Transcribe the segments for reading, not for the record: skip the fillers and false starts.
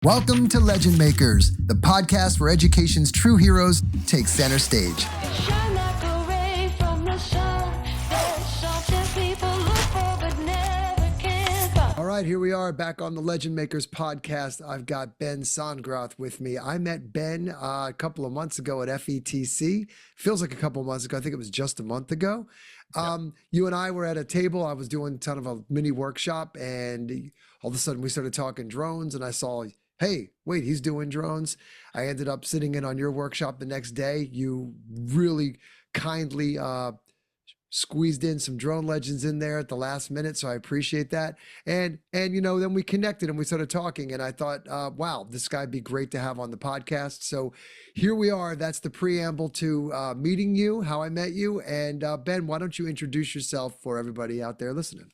Welcome to Legend Makers, the podcast where education's true heroes take center stage. Shine like a ray from the sun, that something people look for but never can find. All right, here we are back on the Legend Makers podcast. I've got Ben Sondgeroth with me. I met Ben a couple of months ago at FETC. Feels like a couple of months ago. I think it was just a month ago. You and I were at a table. I was doing kind of a mini workshop, and all of a sudden we started talking drones, and I saw, hey, wait, he's doing drones. I ended up sitting in on your workshop the next day. You really kindly squeezed in some drone legends in there at the last minute, so I appreciate that. And then we connected and we started talking, and I thought, wow, this guy'd be great to have on the podcast. So here we are. That's the preamble to meeting you, how I met you. And Ben, why don't you introduce yourself for everybody out there listening?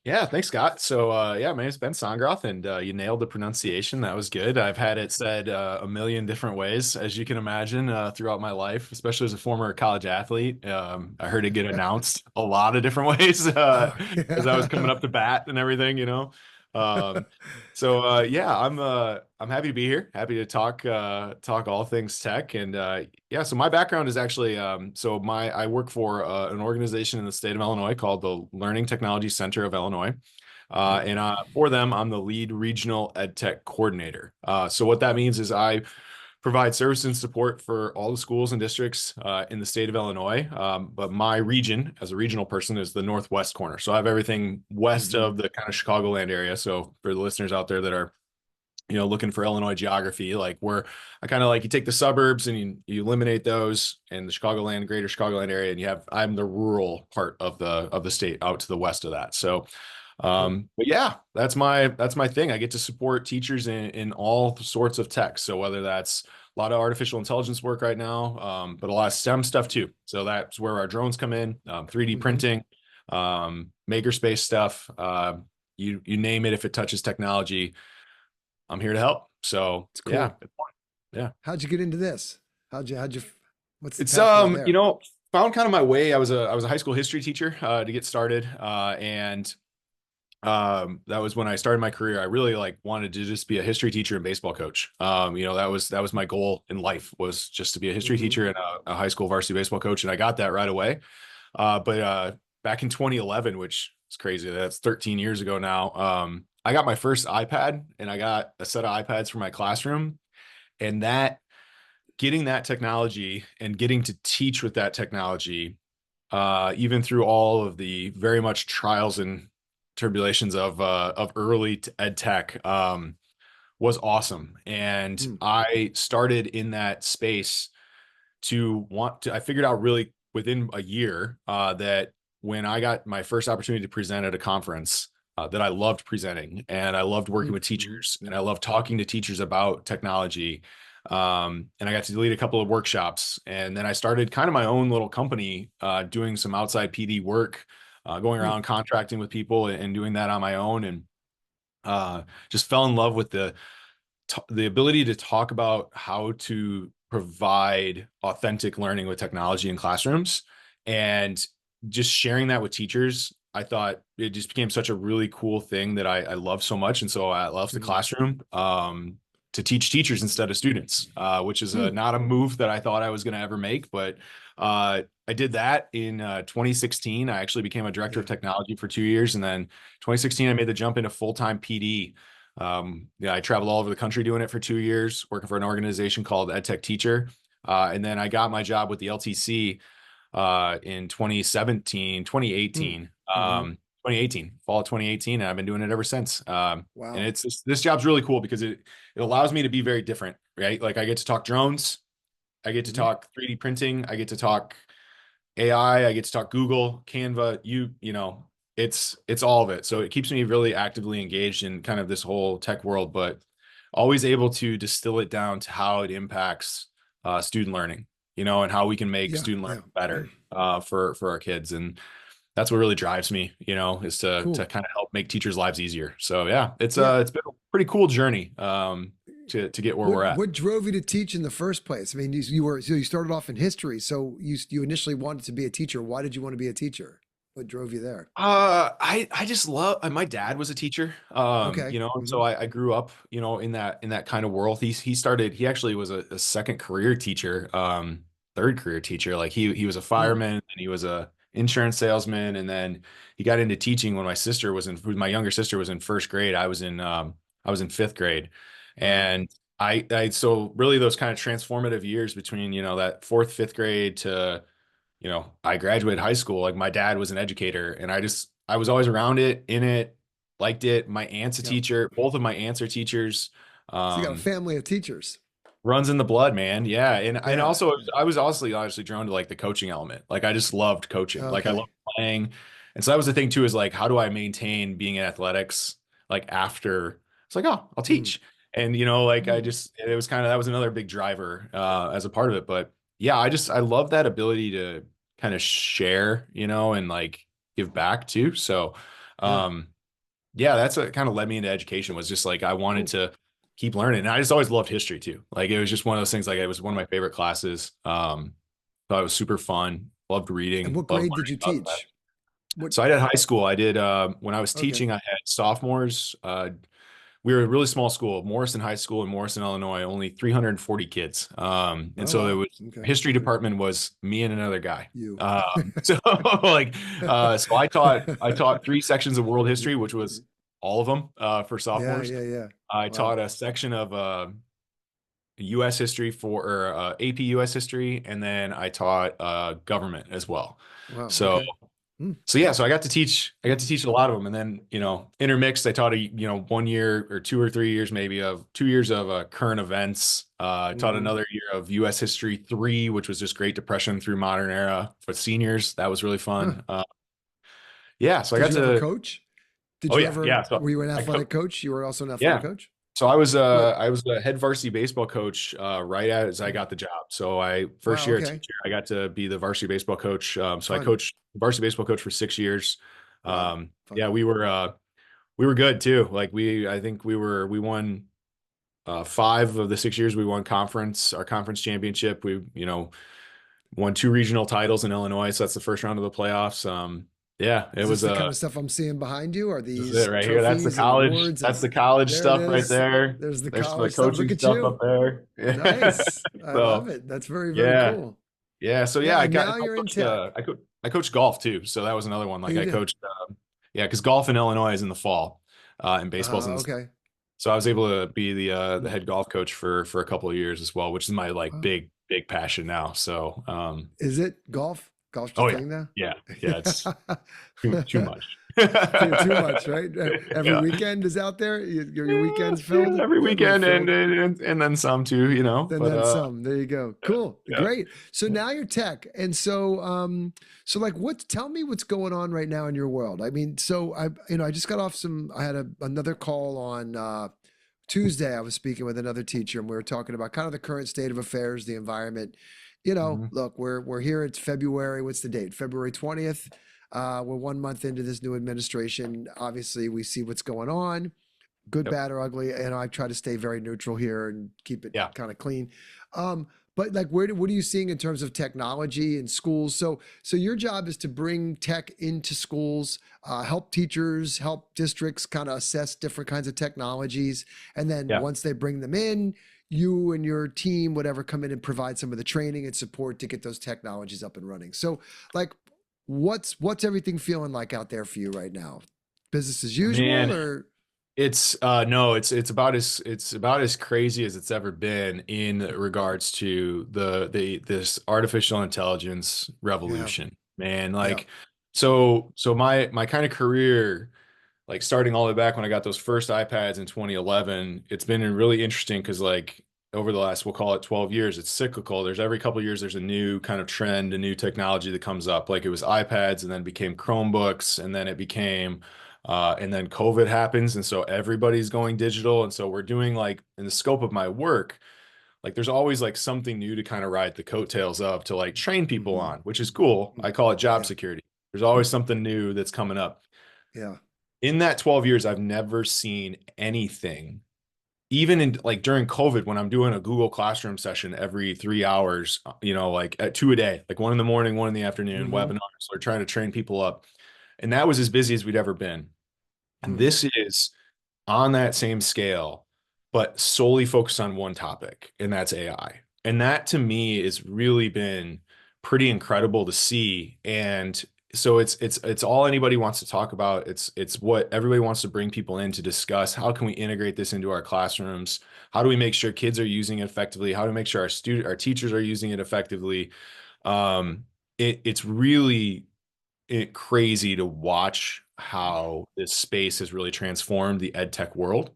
Yeah, thanks, Scott. So, my name is Ben Sondgeroth, and you nailed the pronunciation. That was good. I've had it said a million different ways, as you can imagine, throughout my life, especially as a former college athlete. I heard it get announced a lot of different ways as I was coming up to bat and everything, I'm happy to be here. Happy to talk all things tech. And so my background is actually I work for an organization in the state of Illinois called the Learning Technology Center of Illinois. For them, I'm the lead regional EdTech coordinator. So what that means is I provide service and support for all the schools and districts in the state of Illinois. But my region, as a regional person, is the northwest corner. So I have everything west of the kind of Chicagoland area. So for the listeners out there that are, looking for Illinois geography, like I kind of like you take the suburbs and you eliminate those in the Chicagoland, greater Chicagoland area, and I'm the rural part of the state out to the west of that. So but yeah, that's my thing. I get to support teachers in all sorts of tech. So whether that's a lot of artificial intelligence work right now, but a lot of STEM stuff too. So that's where our drones come in, 3D printing, makerspace stuff, you name it. If it touches technology, I'm here to help. So it's cool. Yeah, it's fun. Yeah. How'd you get into this? What's the It's path there? Found kind of my way. I was a high school history teacher to get started, and that was when I started my career. I really wanted to just be a history teacher and baseball coach. That was my goal in life, was just to be a history teacher and a high school varsity baseball coach. And I got that right away. But back in 2011, which is crazy, that's 13 years ago now. I got my first iPad, and I got a set of iPads for my classroom, and getting that technology and getting to teach with that technology, even through all of the very much trials and tribulations of early ed tech, was awesome. And I started in that space I figured out really within a year that when I got my first opportunity to present at a conference, that I loved presenting, and I loved working with teachers, and I loved talking to teachers about technology. And I got to lead a couple of workshops, and then I started kind of my own little company, doing some outside PD work, going around contracting with people and doing that on my own, and just fell in love with the ability to talk about how to provide authentic learning with technology in classrooms, and just sharing that with teachers. I thought it just became such a really cool thing that I love so much. And so I left the classroom to teach teachers instead of students, which is not a move that I thought I was going to ever make. But I did that in 2016. I actually became a director of technology for 2 years. And then 2016, I made the jump into full-time PD. I traveled all over the country doing it for 2 years, working for an organization called EdTech Teacher. And then I got my job with the LTC in 2018, fall of 2018. And I've been doing it ever since. Wow. And this job's really cool because it allows me to be very different, right? Like I get to talk drones, I get to talk 3D printing, I get to talk AI, I get to talk Google, Canva, it's all of it. So it keeps me really actively engaged in kind of this whole tech world, but always able to distill it down to how it impacts student learning, and how we can make student learning better for our kids. And that's what really drives me, is to kind of help make teachers' lives easier. So it's been a pretty cool journey to get where we're at. What drove you to teach in the first place? I mean, you started off in history, so you initially wanted to be a teacher. Why did you want to be a teacher? What drove you there? I just love my dad was a teacher. Okay. And so I grew up, in that kind of world. He actually was a second career teacher, third career teacher. Like he was a Mm, fireman and he was a insurance salesman, and then he got into teaching when my younger sister was in first grade. I was in fifth grade. wow. And so really those kind of transformative years between, that fourth, fifth grade to I graduated high school. Like my dad was an educator, and I was always around it, in it, liked it. My aunt's a Yep. teacher. Both of my aunts are teachers. So you got a Um, family of teachers. runs in the blood, man. Yeah. And Yeah. also I was honestly drawn to like the coaching element. Like I just loved coaching. Like I Okay. loved playing. And so that was the thing too, is like, how do I maintain being in athletics? Like after it's like, oh, I'll Mm, teach. And like mm, it was that was another big driver as a part of it. But yeah, I love that ability to kind of share, and like give back too. So yeah. um yeah, that's what kind of led me into education, was just like I wanted Cool. to keep learning. And I just always loved history too. Like it was just one of those things, like it was one of my favorite classes. Thought it was super fun, loved And reading, what loved grade did learning you about that. teach? What? So I did high school. I did when I was Okay. teaching, I had sophomores. We were a really small school, Morrison High School in Morrison, Illinois, only 340 kids. And Oh so it wow. was Okay. history Okay. department was me and another guy. You. So like so I taught three sections of world history, which was all of them for Yeah. sophomores. Yeah. Yeah. I Wow. taught a section of U.S. history or AP U.S. history, and then I taught government as well. Wow. So Okay. Mm, so yeah, so I got to teach a lot of them, and then intermixed. I taught 1 year or 2 or 3 years, maybe of 2 years of current events. I taught hmm. another year of U.S. history 3, which was just Great Depression through modern era for seniors. That was really Huh. fun. Yeah, so I Did got you ever to. coach? Did Oh you yeah, ever? yeah. So Were you an I athletic coach? You were also an athletic yeah. coach. So What? I was a head varsity baseball coach right as I Mm, got the job. So I first wow. year a Okay. teacher, I got to be the varsity baseball coach. So I Fun. coached varsity baseball coach for 6 years. Wow. Yeah, Fun. we were good too. Like I think we won 5 of the 6 years we won our conference championship. We won 2 regional titles in Illinois. So that's the first round of the playoffs. Yeah, it Is this was the kind of stuff I'm seeing behind you? Are this is it these right here. trophies and awards? That's And the college there it stuff right is. there. There's the There's the college stuff. Look coaching at stuff up you. there. Yeah. Nice. I love So it. That's very, very yeah. cool. Yeah. So Yeah. yeah, And now you're in tech. I coached golf too. So that was another one. Oh, Like you I did. coached yeah, because golf in Illinois is in the fall, and baseball's in the Okay. so I was able to be the Mm, head golf coach for a couple of years as well, which is my like wow. big passion now. So Is it golf? Golf's your oh yeah. thing now? Yeah. Yeah, it's too much. Too much, right? Every Yeah. weekend is out there. Your Yeah, weekends yeah, filled. every Every weekend filled. and then some too, Then but then some. There you go. yeah, Cool. yeah. Great. So now you're tech. And so like what tell me what's going on right now in your world. I mean, so I just got off I had another call on Tuesday. I was speaking with another teacher and we were talking about kind of the current state of affairs, the environment. Mhm. Look, we're here. It's February. What's the date? February 20th. We're 1 month into this new administration. Obviously, we see what's going on, good, Yep. bad, or ugly. And I try to stay very neutral here and keep it Yeah. kind of clean. But like, what are you seeing in terms of technology in schools? So your job is to bring tech into schools, help teachers, help districts kind of assess different kinds of technologies, and then Yeah. once they bring them in, you and your team, whatever, come in and provide some of the training and support to get those technologies up and running. So, like, what's everything feeling like out there for you right now? Business as usual, Man, or it's no, it's about as crazy as it's ever been in regards to the this artificial intelligence yeah, revolution, man. yeah, Like, so my kind of career, like starting all the way back when I got those first iPads in 2011, it's been really interesting because like over the last, we'll call it 12 years, it's cyclical. There's every couple of years, there's a new kind of trend, a new technology that comes up. Like it was iPads and then became Chromebooks and then it became, and then COVID happens. And so everybody's going digital. And so we're doing like in the scope of my work, like there's always like something new to kind of ride the coattails of to like train people hmm, on, which is cool. I call it job yeah, security. There's always something new that's coming up. yeah, In that 12 years, I've never seen anything, even in like during COVID, when I'm doing a Google Classroom session every 3 hours, like at 2 a day, like one in the morning, one in the afternoon, hmm, webinars, or trying to train people up. And that was as busy as we'd ever been. And Hmm. this is on that same scale, but solely focused on one topic, and that's AI. And that to me has really been pretty incredible to see. And so it's all anybody wants to talk about. It's what everybody wants to bring people in to discuss. How can we integrate this into our classrooms? How do we make sure kids are using it effectively? How do we make sure our teachers are using it effectively? It's really crazy to watch how this space has really transformed the ed tech world.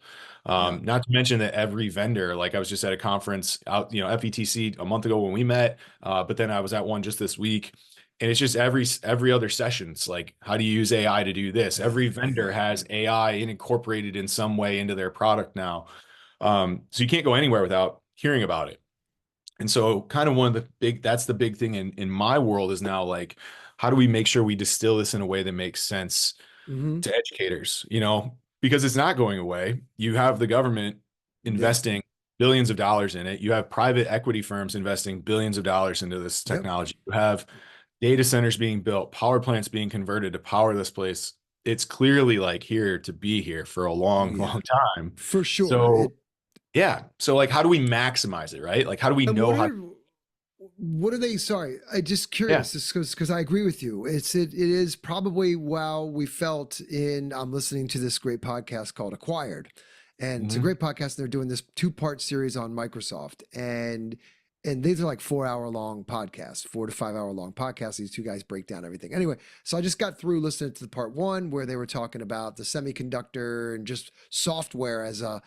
Yeah. Not to mention that every vendor, like I was just at a conference out, FETC a month ago when we met, but then I was at one just this week. And it's just every other session. It's like, how do you use AI to do this? Yeah. Every vendor has AI incorporated in some way into their product now. So you can't go anywhere without hearing about it. And so kind of one of the that's the big thing in my world is now like, how do we make sure we distill this in a way that makes sense Hmm. to educators, because it's not going away. You have the government Yeah. investing billions of dollars in it. You have private equity firms investing billions of dollars into this Yep. technology. You have data centers being built, power plants being converted to power this place. It's clearly like here to be here for a Oh long, yeah, long time. for sure. So yeah. So like, how do we maximize it, right? Like, how do we And know how? what are they? Sorry, I just Yeah. curious, just because I agree with you. It is probably wow. We felt in I'm listening to this great podcast called Acquired, and it's a Mhm. great podcast. They're doing this 2-part series on Microsoft, and these are like 4-hour long podcasts, 4 to 5 hour long podcasts. These two guys break down everything. Anyway, so I just got through listening to the part one where they were talking about the semiconductor and just software as a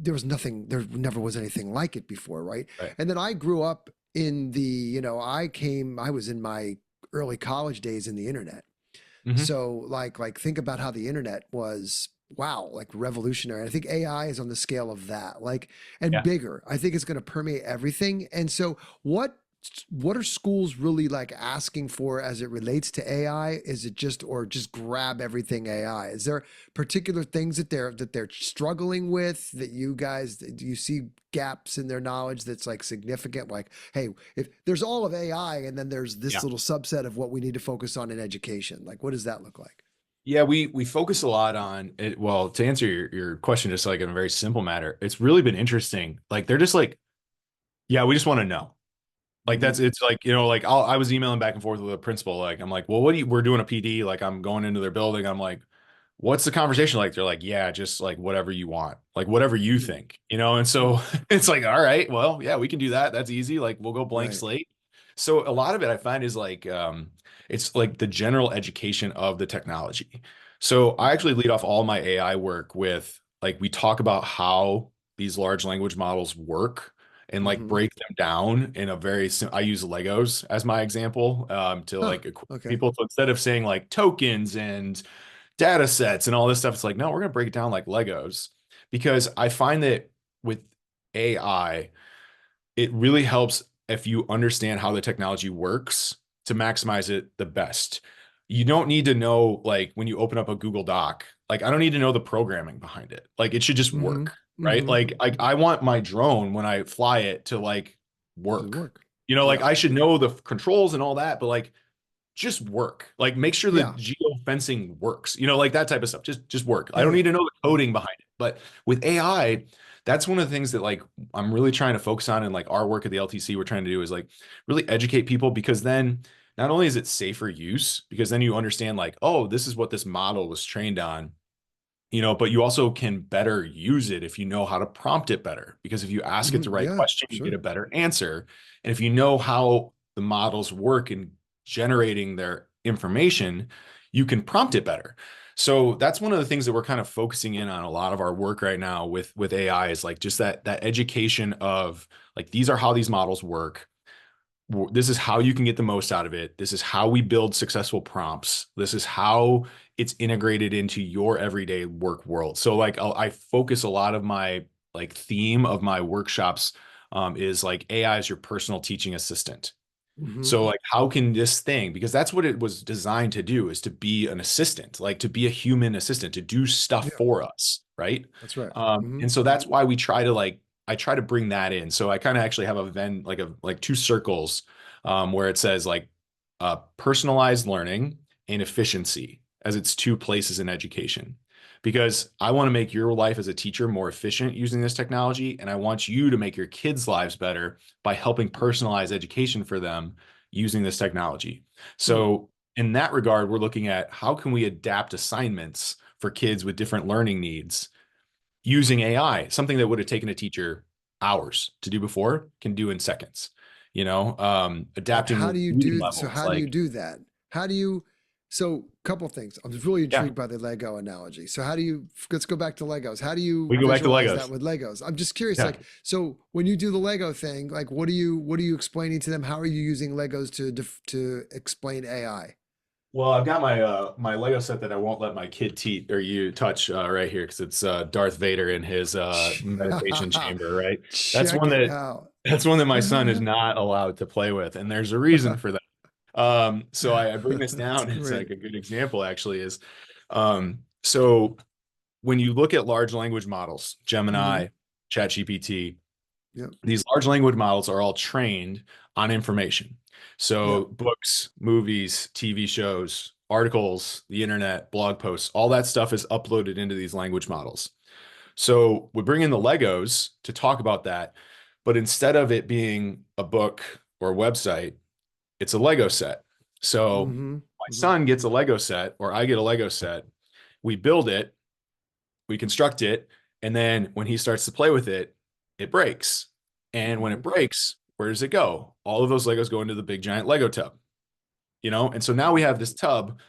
there was nothing, there never was anything like it before, right? Right. And then I grew up in the, I was in my early college days in the internet. Hmm. So like think about how the internet was wow, like revolutionary. I think AI is on the scale of that, like and Yeah. bigger. I think it's going to permeate everything. And so what are schools really like asking for as it relates to AI? Is it just or just grab everything AI? Is there particular things that they're struggling with that you guys do you see gaps in their knowledge that's like significant? Like, hey, if there's all of AI and then there's this Yeah. little subset of what we need to focus on in education, like what does that look like? Yeah, we focus a lot on it. Well, to answer your question, just like in a very simple matter, it's really been interesting. Like they're just like, yeah, we just want to know. Like Mm-hmm. it's like, like I was emailing back and forth with a principal. Like I'm like, well, we're doing a PD. Like I'm going into their building. I'm like, what's the conversation like? They're like, yeah, just like whatever you want, like whatever you Hmm. think, And so it's like, all right, well, yeah, we can do that. That's easy. Like we'll go blank Right. slate. So a lot of it I find is like, it's like the general education of the technology. So I Okay. actually lead off all my AI work with like, we talk about how these large language models work and like Mm-hmm. break them down in a I use Legos as my example, to Huh. like equip Okay. people. So instead of saying like tokens and data sets and all this stuff. It's like, no, we're going to break it down like Legos because I find that with AI, it really helps if you understand how the technology works to maximize it the best. You don't need to know, like, when you open up a Google Doc, like, I don't need to know the programming behind it. Like, it should just Mm-hmm. work, right? Mm-hmm. Like I want my drone when I fly it to like Should work. work. Like Yeah. I should know the controls and all that, but like just work. Like make sure the Yeah. geo fencing works. Like that type of stuff. Just work. I Yeah. don't need Yeah. to know the Yeah. coding behind it. But with AI, that's one of the things that like I'm really trying to focus on, and like our work at the LTC we're trying to do is like really educate people, because then not only is it safer use, because then you understand like, oh, this is what this model was trained on, but you also can better use it if you know how to prompt it better. Because if you ask it the Mm-hmm. right Yeah. question, you get a Sure. better answer. And if you know how the models work in generating their information, you can prompt it better. So that's one of the things that we're kind of focusing in on a lot of our work right now with AI is like just that education of like, these are how these models work. This is how you can get the most out of it. This is how we build successful prompts. This is how it's integrated into your everyday work world. So like I focus a lot of my like theme of my workshops, is like AI is your personal teaching assistant. Mm-hmm. So like how can this thing, because that's what it was designed to do, is to be an assistant, like to be a human assistant, to do stuff Yeah. for us, right? That's right. Mm-hmm. And so that's why I try to bring that in. So I kind of actually have a Venn, like two circles, where it says like personalized learning and efficiency. as its two places in education. Because I want to make your life as a teacher more efficient using this technology, and I want you to make your kids' lives better by helping personalize education for them using this technology. Hmm. So in that regard, we're looking at how can we adapt assignments for kids with different learning needs using AI, something that would have taken a teacher hours to do before can do in seconds. And how Adapting do you reading do so levels, how do you like, do that? How do you so couple things. I'm really yeah, intrigued by the Lego analogy. So how do you let's go back to Legos. How do you we go back to visualize that Legos. with Legos? I'm just curious, Yeah. like, so when you do the Lego thing, like what are you explaining to them? How are you using Legos to explain AI? Well, I've got my Lego set that I won't let my kid you touch right here because it's Darth Vader in his meditation chamber, right? That's Check one it that out. that's one that my son is not allowed to play with, and there's a reason for that. So I bring this That's down. It's great. like a good example, actually, is so when you look at large language models, Hmm. Gemini, ChatGPT, Yep. these large language models are all trained on information. So Yep. books, movies, TV shows, articles, the internet, blog posts, all that stuff is uploaded into these language models. So we bring in the Legos to talk about that, but instead of it being a book or a website, it's a Lego set. So Hmm. my Hmm. son gets a Lego set, or I get a Lego set. We build it, we construct it, and then when he starts to play with it, it breaks. And when Hmm. it breaks, where does it go? All of those Legos go into the big giant Lego tub, And so now we have this tub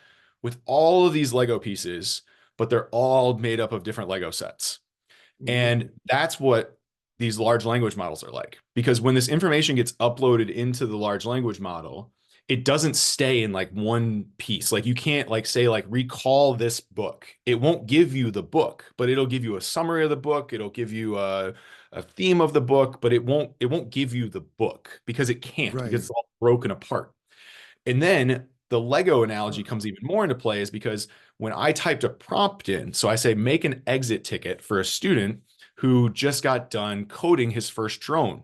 with all of these Lego pieces, but they're all made up of different Lego sets. Hmm. And that's what these large language models are like. Because when this information gets uploaded into the large language model, it doesn't stay in like one piece. Like you can't like say like recall this book. It won't give you the book, but it'll give you a summary of the book. It'll give you a theme of the book, but it won't give you the book because it can't, because Right. it's all broken apart. And then the Lego analogy Huh. comes even more into play is because when I typed a prompt in, so I say make an exit ticket for a student who just got done coding his first drone,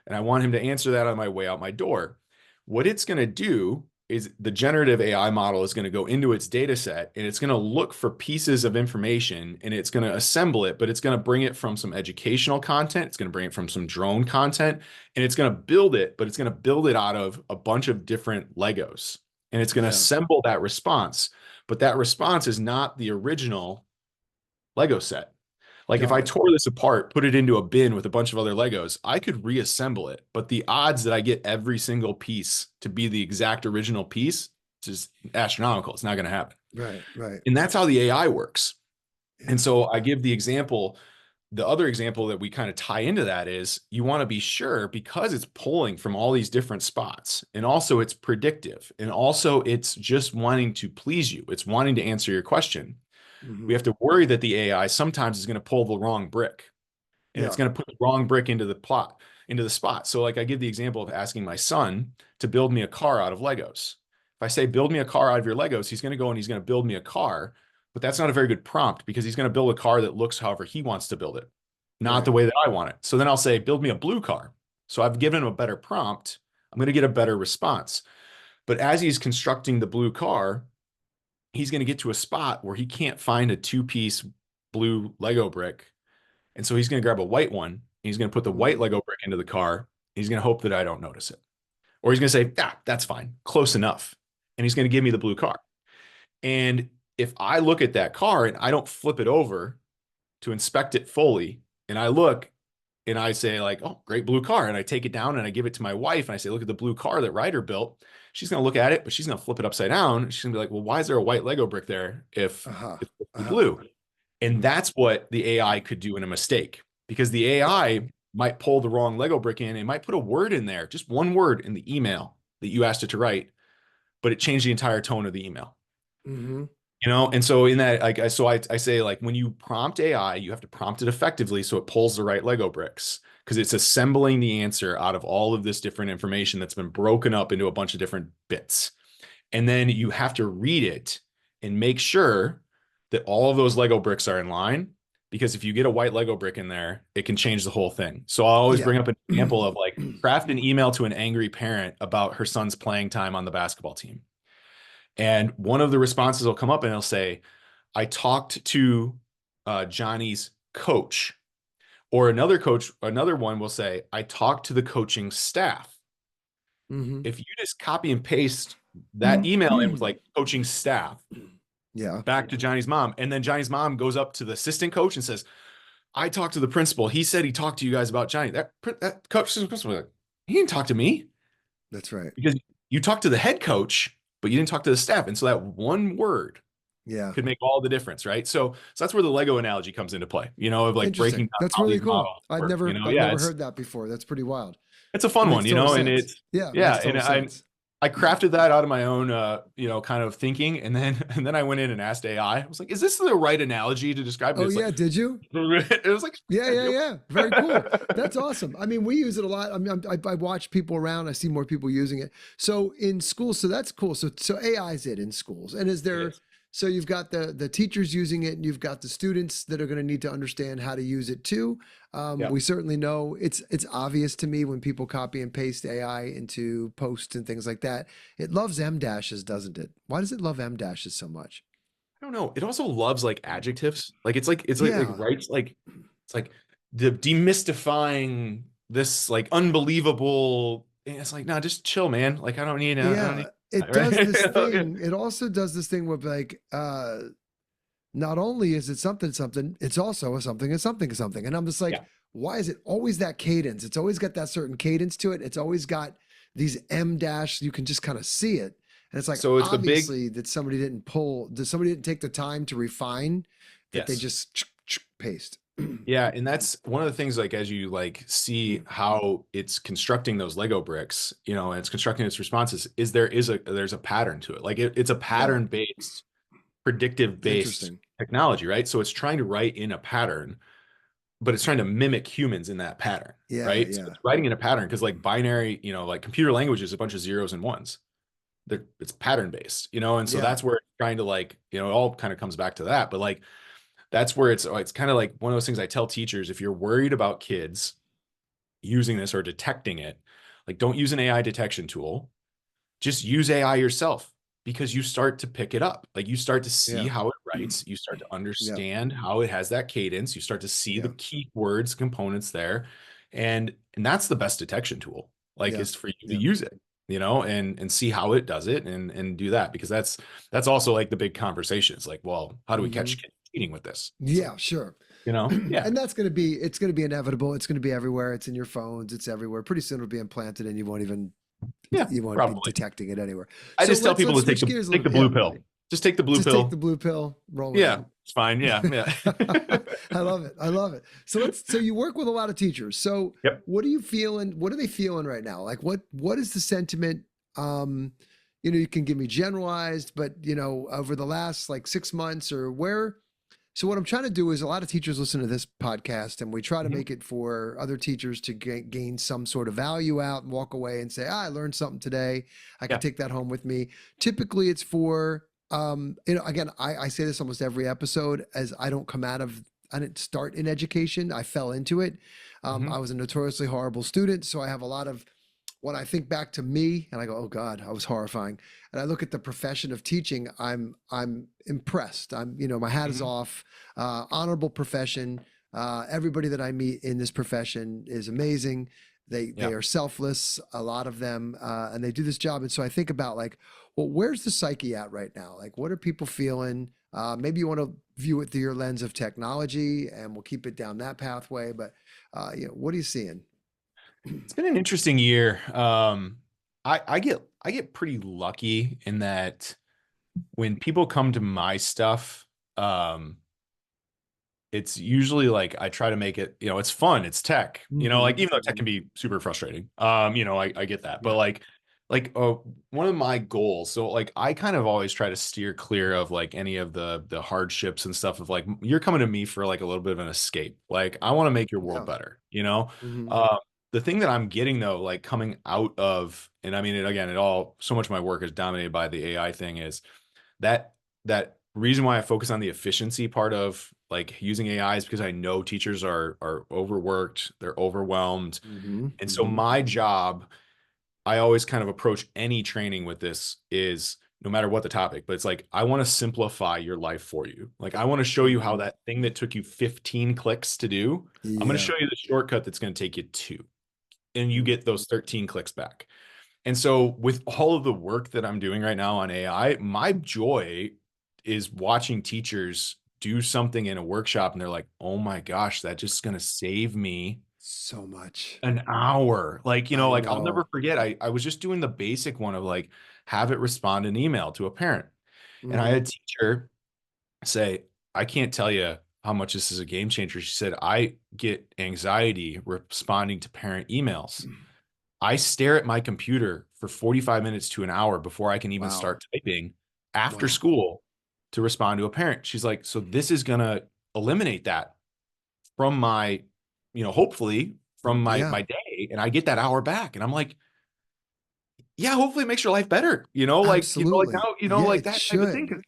and I want him to answer that on my way out my door. What it's going to do is the generative AI model is going to go into its data set and it's going to look for pieces of information and it's going to assemble it, but it's going to bring it from some educational content. It's going to bring it from some drone content and it's going to build it, but it's going to build it out of a bunch of different Legos and it's going to Yeah. assemble that response. But that response is not the original Lego set. Like if Got I it. tore this apart, put it into a bin with a bunch of other Legos, I could reassemble it. But the odds that I get every single piece to be the exact original piece is just astronomical. It's not going to happen. Right. Right. And that's how the AI works. And Yeah. so I give the example, the other example that we kind of tie into that is you want to be sure because it's pulling from all these different spots and also it's predictive and also it's just wanting to please you. It's wanting to answer your question. We Hmm. have to worry that the AI sometimes is going to pull the wrong brick and it's Yeah. going to put the wrong brick into the spot. So like I give the example of asking my son to build me a car out of Legos. If I say build me a car out of your Legos, he's going to go and he's going to build me a car, but that's not a very good prompt because he's going to build a car that looks however he wants to build it, not Right. the way that I want it. So then I'll say build me a blue car. So I've given him a better prompt. I'm going to get a better response. But as he's constructing the blue car, he's going to get to a spot where he can't find a two-piece blue Lego brick. And so he's going to grab a white one. He's going to put the white Mm. Lego brick into the car. He's going to hope that I don't notice it. Or he's going to say, yeah, that's fine. Close enough. And he's going to give me the blue car. And if I look at that car and I don't flip it over to inspect it fully, and I look and I say like, oh, great blue car. And I take it down and I give it to my wife and I say, look at the blue car that Ryder built. She's going to look at it, but she's going to flip it upside down. She's going to be like, well, why is there a white Lego brick there if Uh-huh. it's supposed to be Uh-huh. blue? And Mhm. that's what the AI could do in a mistake because the AI might pull the wrong Lego brick in. It might put a word in there, just one word in the email that you asked it to write, but it changed the entire tone of the email. Mhm. And so in that, like, I say, like, when you prompt AI, you have to prompt it effectively so it pulls the right Lego bricks because it's assembling the answer out of all of this different information that's been broken up into a bunch of different bits. And then you have to read it and make sure that all of those Lego bricks are in line. Because if you get a white Lego brick in there, it can change the whole thing. So I'll always Yeah. bring up an example of like craft an email to an angry parent about her son's playing time on the basketball team. And one of the responses will come up and it'll say, I talked to Johnny's coach. Or another one will say, I talked to the coaching staff. Mm-hmm. If you just copy and paste that email in with like coaching staff Yeah. back to Johnny's mom, and then Johnny's mom goes up to the assistant coach and says, I talked to the principal. He said he talked to you guys about Johnny. That coach, principal, like, he didn't talk to me That's right. because you talked to the head coach, but you didn't talk to the staff. And so that one word Yeah. could make all the difference, right? So that's where the Lego analogy comes into play, of like breaking Interesting. down That's how really these cool. models I've work, never I've yeah, never heard that before. That's pretty wild. it's a It fun makes one, total and sense. it's, Yeah, it yeah, makes total and sense. I crafted that out of my own, kind of thinking, and then I went in and asked AI. I was like, "Is this the right analogy to describe it?" Oh It's like, yeah, did you? it was like, Yeah, yeah, yeah, yep. yeah. Very cool. That's awesome. I mean, we use it a lot. I mean, I watch people around. I see more people using it. So in schools, so that's cool. So AI is it in schools, and is It there? is. So you've got the teachers using it, and you've got the students that are going to need to understand how to use it too. Yeah. We certainly know it's obvious to me when people copy and paste AI into posts and things like that. It loves M dashes, doesn't it? Why does it love M dashes so much? I don't know. It also loves like adjectives. Like it's like Yeah, writes like it's like the demystifying this like unbelievable. And it's like, no, just chill, man. Like I don't yeah. need It that, does this right? Okay. thing. It also does this thing with like, not only is it something something, it's also a something and something something. And I'm just like, Yeah. why is it always that cadence? It's always got that certain cadence to it. It's always got these M dash. You can just kind of see it, and it's like So it's a big obviously that somebody didn't take the time to refine that they yes. just paste. Yeah, and that's one of the things, like as you like see how it's constructing those Lego bricks, and it's constructing its responses, is there's a pattern to it. Like it's a Yeah, pattern based, predictive based interesting. technology, right? So it's trying to write in a pattern, but it's trying to mimic humans in that pattern, Yeah, right? So yeah, it's writing in a pattern because like binary, like computer language is a bunch of zeros and ones. It's pattern based, and so yeah, that's where it's trying to like, it all kind of comes back to that. But like that's where it's kind of like one of those things I tell teachers, if you're worried about kids using this or detecting it, like don't use an AI detection tool. Just use AI yourself because you start to pick it up. Like you start to see yeah, how it writes, you start to yeah, understand how it has that cadence, you start to see the yeah, key words, components there. And that's the best detection tool. Like yeah, is for you to yeah. use it, and see how it does it and do that because that's also like the big conversation. It's like, well, how do we Hmm. catch kids cheating with this? It's like, Yeah, sure. yeah. And that's going to be, it's going to be inevitable. It's going to be everywhere. It's in your phones. It's everywhere. Pretty soon it'll be implanted and Yeah, you won't be probably. detecting it anywhere. I So just tell people let's to take switch the gears a take little. the Yeah. blue pill. Just take the blue Just take the pill. blue pill, roll with Yeah, it. it's fine. Yeah, yeah. I love it. I love it. So you work with a lot of teachers. So Yep. what are you feeling? What are they feeling right now? Like what is the sentiment? Um, you can give me generalized, but over the last like 6 months or where. So what I'm trying to do is a lot of teachers listen to this podcast and we try to Mhm. make it for other teachers to gain some sort of value out and walk away and say, I learned something today. I can Yeah. take that home with me. Typically it's for, again, I say this almost every episode as I didn't start in education. I fell into it. I Mhm. was a notoriously horrible student. So I have a lot of, when I think back to me and I go, oh God, I was horrifying. And I look at the profession of teaching, I'm impressed. My hat is Mhm. off. Honorable profession. Everybody that I meet in this profession is amazing. They Yeah. are selfless, a lot of them, and they do this job. And so I think about like, well, where's the psyche at right now? Like, what are people feeling? Maybe you want to view it through your lens of technology, and we'll keep it down that pathway. But what are you seeing? It's been an interesting year. I get pretty lucky in that when people come to my stuff, it's usually like I try to make it, it's fun, it's tech, like Hmm. even though tech can be super frustrating. I get that. But Yeah. like one of my goals, so like I kind of always try to steer clear of like any of the hardships and stuff of like you're coming to me for like a little bit of an escape. Like I want to make your world Yeah. better. Hmm. Uh, the thing that I'm getting though, like coming out of, and I mean, again, so much of my work is dominated by the AI thing is that reason why I focus on the efficiency part of like using AI is because I know teachers are overworked, they're overwhelmed. Hmm. And so Hmm. my job, I always kind of approach any training with this is no matter what the topic, but it's like, I want to simplify your life for you. Like, I want to show you how Mhm. that thing that took you 15 clicks to do, I'm going to Yeah. show you the shortcut that's going to take you two, and you Mm. get those 13 clicks back. And so with all of the work that I'm doing right now on AI, my joy is watching teachers do something in a workshop and they're like, oh my gosh, that's just going to save me So much. an hour. Like, I like I'll never know. forget. I was just doing the basic one of like, have it respond an email to a parent. And I had Mhm. a teacher say, I can't tell you how much this is a game changer. She said, I get anxiety responding to parent emails. I stare at my computer for 45 minutes to an hour before I can even Wow. start typing after Wow. school to respond to a parent. She's like, so this is going to eliminate that from my, hopefully from Yeah, my day, and I get that hour back. And I'm like, yeah, hopefully it makes your life better, like absolutely. how, Yeah, like it that type of thing. should. 'Cause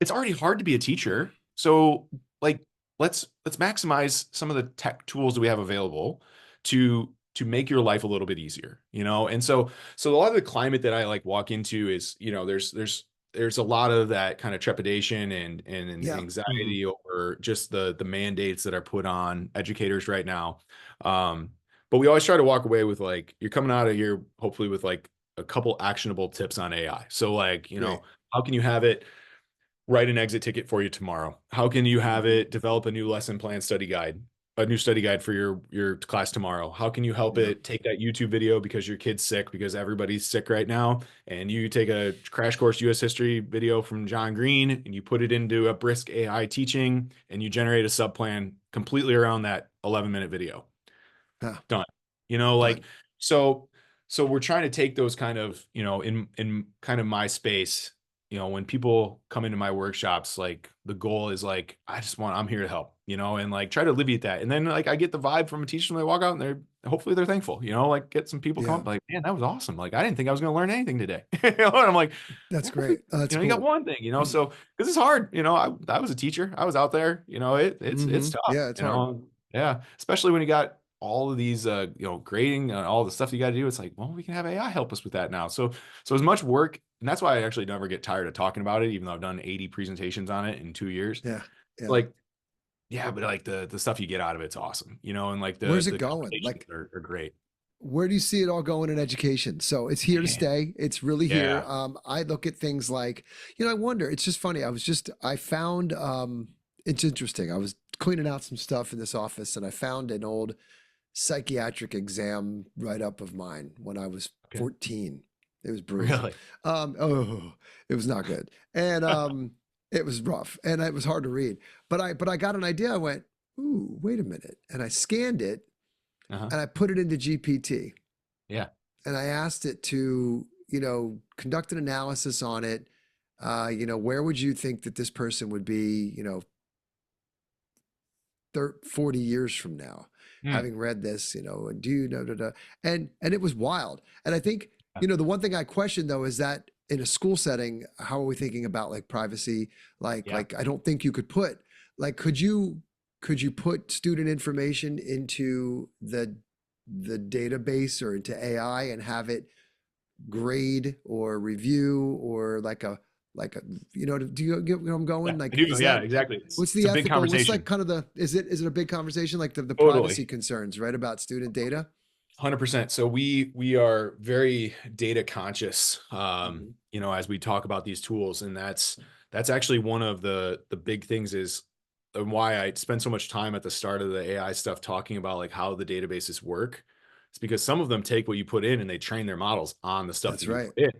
it's already hard to be a teacher. So like let's maximize some of the tech tools that we have available to make your life a little bit easier, And so a lot of the climate that I like walk into is, there's a lot of that kind of trepidation and Yeah. Mhm. anxiety over just the mandates that are put on educators right now. Um, but we always try to walk away with like, you're coming out of here hopefully with like a couple actionable tips on AI. So like, Great. how can you have it write an exit ticket for you tomorrow? How can you have Mhm. it develop a new lesson plan study guide, a new study guide for your class tomorrow? How can you help Yeah. it take that YouTube video because your kid's sick, because everybody's sick right now, and you take a crash course US history video from John Green and you put it into a brisk AI teaching and you generate a sub plan completely around that 11-minute video. Yeah. Done. Like, Done. so we're trying to take those kind of, in kind of my space, when people come into my workshops, like the goal is like, I'm here to help, and like try to alleviate that. And then like I get the vibe from a teacher when they walk out and hopefully they're thankful, like get some people come Yeah. up like, man, that was awesome. Like, I didn't think I was going to learn anything today. And I'm like, That's well, hopefully, great. That's you got cool. one thing, so, cause it's hard, I was a teacher. I was out there, it's Mhm. tough, Yeah, it's hard. yeah, especially when you got all of these grading and all the stuff you got to do. It's like, well, we can have AI help us with that now. So as much work, and that's why I actually never get tired of talking about it, even though I've done 80 presentations on it in 2 years. Yeah. Yeah. Like, yeah, but like the stuff you get out of it's awesome, and like Where's it the going? conversations Like, are great. where do you see it all going in education? So it's here to Man, stay. It's really here. yeah. I look at things like, I wonder, it's just funny. I found, it's interesting. I was cleaning out some stuff in this office and I found an old psychiatric exam write up of mine when I was Okay. 14. It was brutal. Really? Oh, it was not good. And it was rough and it was hard to read. But I got an idea. I went, ooh, wait a minute. And I scanned it Uh-huh. and I put it into GPT Yeah. and I asked it to, conduct an analysis on it. Where would you think that this person would be, 40 years from now, Hmm. having read this, and do you know, da, da. And it was wild. And I think, Yeah. the one thing I question though is that in a school setting, how are we thinking about like privacy? Yeah. I don't think you could put, like, could you put student information into the database or into AI and have it grade or review or like a do you get where I'm Yeah. going? I Like, do. is Yeah, that exactly. what's It's the a big ethical? What's like conversation. kind of the is it a big conversation like the privacy Totally. concerns, right, about student data? 100%. So we are very data conscious, Mhm. as we talk about these tools, and that's actually one of the big things is, and why I spend so much time at the start of the AI stuff talking about like how the databases work. It's because some of them take what you put in and they train their models on the stuff That's that you right. put in.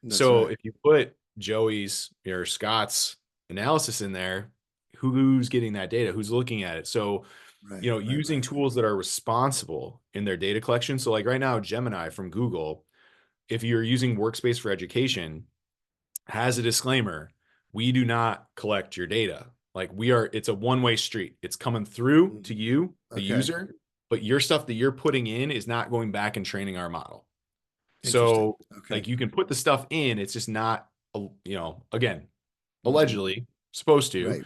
That's So right. if you put Joey's or Scott's analysis in there, who's getting that data? Who's looking at it? So Right. Right. using Right. tools that are responsible in their data collection. So like right now, Gemini from Google, if you're using Workspace for Education, has a disclaimer. We do not collect your data. Like it's a one-way street. It's coming through to Mhm. you, the Okay. user, but your stuff that you're putting in is not going back and training our model. Interesting. So like Okay. you can put the stuff in, it's just not, again, Hmm. allegedly supposed to. Right.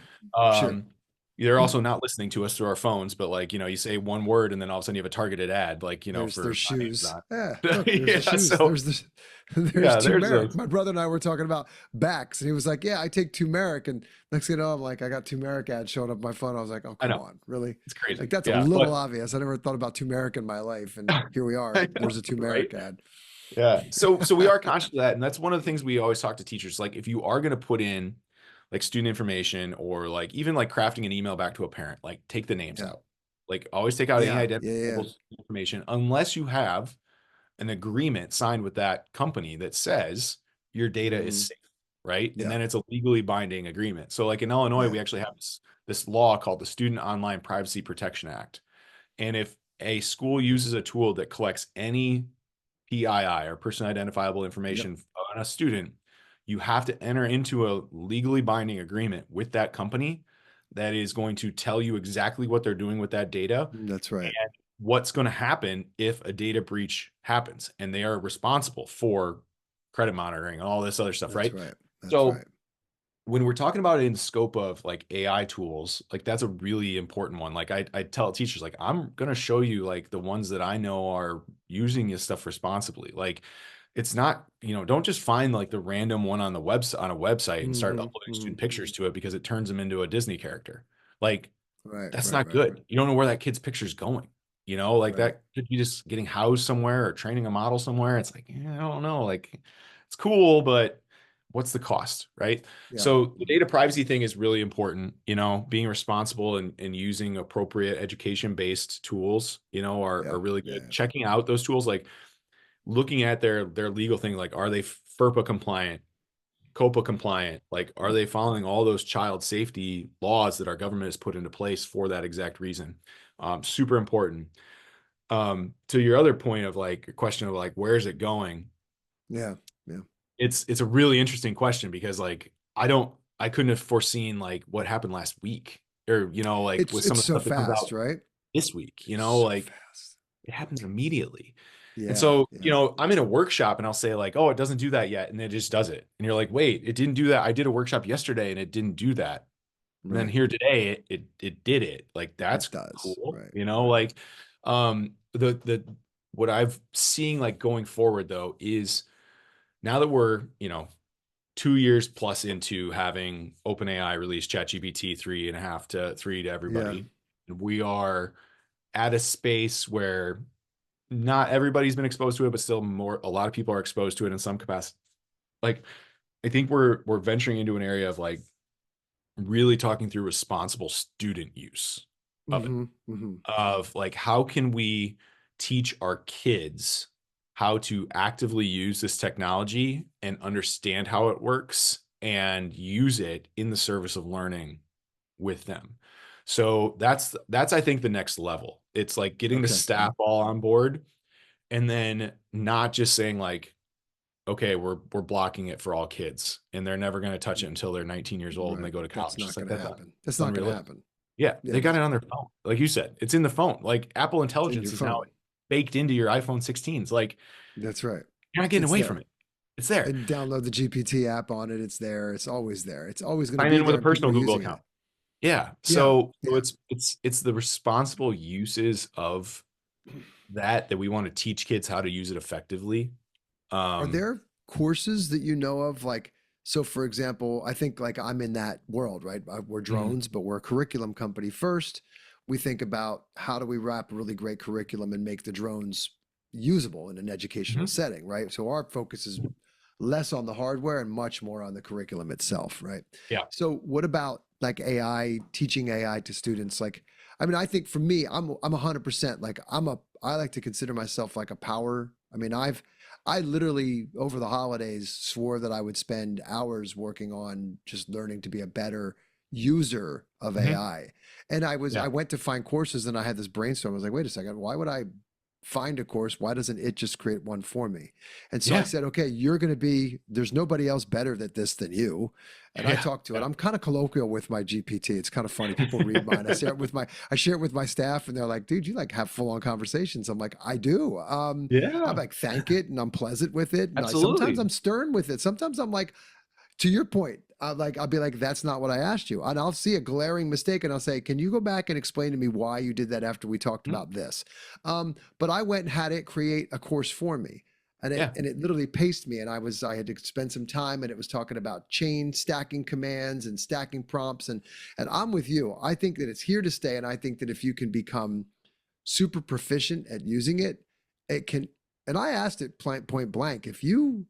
Sure. Um, they're also not listening to us through our phones, but like, you say one word and then all of a sudden you have a targeted ad, like, for There's shoes. Amazon. Yeah, look, there's the Yeah. shoes. So There's the there's yeah, there's turmeric. those. My brother and I were talking about backs, and he was like, "Yeah, I take turmeric." And next thing you know, I'm like, I got turmeric ad showing up on my phone. I was like, "Oh, I come know on, really?" it's crazy. Like that's a Yeah. little But obvious. I never thought about turmeric in my life, and here we are. I There's know, a right? turmeric ad. Yeah. So we are conscious of that. And that's one of the things we always talk to teachers. Like if you are going to put in like student information or like even like crafting an email back to a parent, like take the names Yeah, out. Like always take out any yeah, yeah, yeah. identifiable information unless you have an agreement signed with that company that says your data is Hmm. safe, right? And Yeah, then it's a legally binding agreement. So like in Illinois, yeah. we actually have this law called the Student Online Privacy Protection Act. And if a school uses a tool that collects any PII or person identifiable Yep, information on a student, you have to enter into a legally binding agreement with that company that is going to tell you exactly what they're doing with that data that's right. and what's going to happen if a data breach happens. And they are responsible for credit monitoring and all this other stuff, That's right? right. That's So right. when we're talking about it in the scope of like AI tools, like that's a really important one. Like I tell teachers, like I'm gonna show you like the ones that I know are using this stuff responsibly. Like it's not, don't just find like the random one on the website on a website and start Hmm. uploading Hmm. student pictures to it because it turns them into a Disney character. Like Right, that's right, not right, good. You don't know where that kid's picture's going. Like right. that could be just getting housed somewhere or training a model somewhere. It's like, I don't know. Like it's cool, but what's the cost, right? Yeah, So the data privacy thing is really important, being responsible and using appropriate education-based tools, are yeah, really yeah, good. yeah. Checking out those tools, like looking at their legal thing, like are they FERPA compliant? COPA compliant? Like, are they following all those child safety laws that our government has put into place for that exact reason? Super important. To your other point of like a question of like, where's it going? Yeah, yeah. It's a really interesting question because like, I couldn't have foreseen like what happened last week or, like with some It's of the so stuff that comes fast, out right? this week, It's so like fast. it happens immediately. And Yeah, so, yeah. I'm in a workshop and I'll say like, oh, it doesn't do that yet. And it just does it. And you're like, wait, it didn't do that. I did a workshop yesterday and it didn't do that. And then Right. here today, it did it. Like, that's It does. cool. Right, right. Like, the what I've seeing like going forward though is now that we're, 2 years plus into having OpenAI release ChatGPT 3.5 to 3 to Yeah. everybody, we are at a space where not everybody's been exposed to it, but still a lot of people are exposed to it in some capacity. Like, I think we're venturing into an area of like really talking through responsible student use of it, Mm-hmm. Mm-hmm. of like, how can we teach our kids how to actively use this technology and understand how it works and use it in the service of learning with them. So that's I think the next level. It's like getting the Okay. staff all on board and then not just saying like, okay, we're blocking it for all kids and they're never going to touch it until they're 19 years old and they Right. go to That's college. It's not like going to that's happen. That's not going to unrealistic. happen. Yeah, Yeah. they got it on their phone. Like you said, it's in the phone. Like Apple It's in your Intelligence is now phone. baked into your iPhone 16s. Like That's right. you're not getting It's away from there. it. It's there. And download the GPT app on it. It's there. It's always there. It's always going to Sign be in with there, a and people personal are Google using it. account. Yeah. Yeah. So Yeah. it's the responsible uses of that we want to teach kids how to use it effectively. Are Um, there courses that you know of? Like, so for example, I think like I'm in that world, right? We're mhm, drones, but we're a curriculum company first. We think about how do we wrap a really great curriculum and make the drones usable in an educational mhm. setting, right? So our focus is less on the hardware and much more on the curriculum itself, right? Yeah. So what about like AI, teaching AI to students? Like, I mean, I think for me, I'm 100% like I like to consider myself like a power. I mean, I literally over the holidays swore that I would spend hours working on just learning to be a better user of Mhm. AI. And I Yeah. went to find courses and I had this brainstorm. I was like, wait a second, why would I find a course? Why doesn't it just create one for me? And so I Yeah. said, okay, there's nobody else better at this than you. And I Yeah. talked to it. Yeah. I'm kind of colloquial with my GPT. It's kind of funny. People read mine. I share it with my staff and they're like, dude, you like have full on conversations. I'm like, I do. I Yeah. like thank it and I'm pleasant with it. And sometimes Absolutely. I'm stern with it. Sometimes I'm like, to your point, I'll be like, that's not what I asked you. And I'll see a glaring mistake and I'll say, can you go back and explain to me why you did that after we talked Mhm. about this? But I went and had it create a course for me. Yeah. And it literally paced me. And I had to spend some time, and it was talking about chain stacking commands and stacking prompts. And I'm with you. I think that it's here to stay. And I think that if you can become super proficient at using it, it can, and I asked it point blank, if you